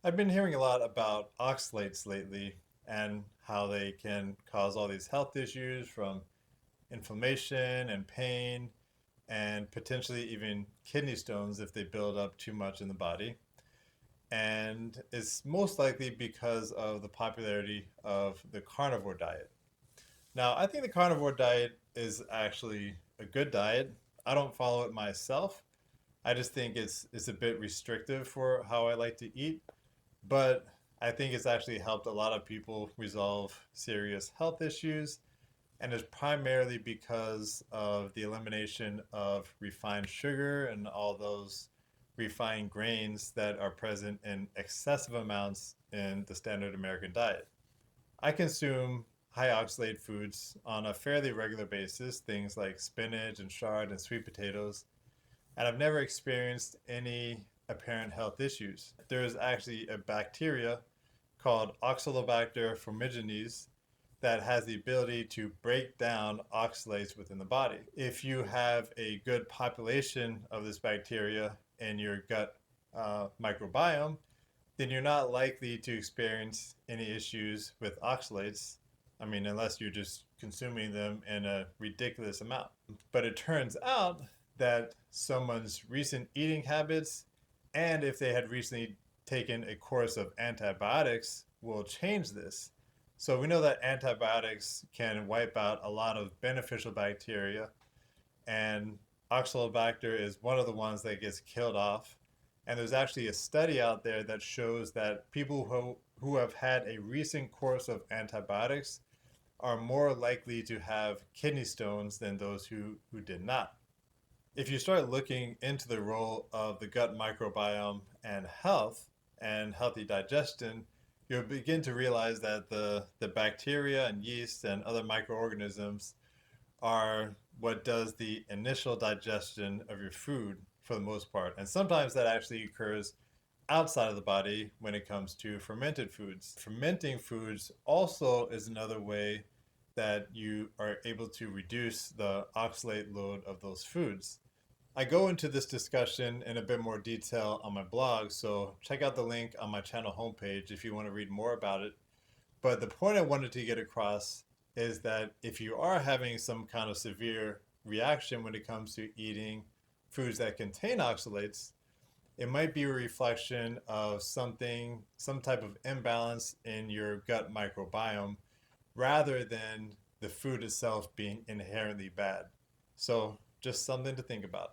I've been hearing a lot about oxalates lately and how they can cause all these health issues from inflammation and pain and potentially even kidney stones if they build up too much in the body. And it's most likely because of the popularity of the carnivore diet. Now, I think the carnivore diet is actually a good diet. I don't follow it myself. I just think it's a bit restrictive for how I like to eat. But I think it's actually helped a lot of people resolve serious health issues, and it's primarily because of the elimination of refined sugar and all those refined grains that are present in excessive amounts in the standard American diet. I consume high oxalate foods on a fairly regular basis, things like spinach and chard and sweet potatoes, and I've never experienced any apparent health issues. There is actually a bacteria called Oxalobacter formigenes that has the ability to break down oxalates within the body. If you have a good population of this bacteria in your gut microbiome, then you're not likely to experience any issues with oxalates. I mean, unless you're just consuming them in a ridiculous amount. But it turns out that someone's recent eating habits and if they had recently taken a course of antibiotics will change this. So we know that antibiotics can wipe out a lot of beneficial bacteria, and Oxalobacter is one of the ones that gets killed off. And there's actually a study out there that shows that people who have had a recent course of antibiotics are more likely to have kidney stones than those who did not. If you start looking into the role of the gut microbiome and health and healthy digestion, you'll begin to realize that the bacteria and yeast and other microorganisms are what does the initial digestion of your food for the most part. And sometimes that actually occurs outside of the body when it comes to fermented foods. Fermenting foods also is another way that you are able to reduce the oxalate load of those foods. I go into this discussion in a bit more detail on my blog, so check out the link on my channel homepage if you want to read more about it. But the point I wanted to get across is that if you are having some kind of severe reaction when it comes to eating foods that contain oxalates, it might be a reflection of something, some type of imbalance in your gut microbiome rather than the food itself being inherently bad. So, just something to think about.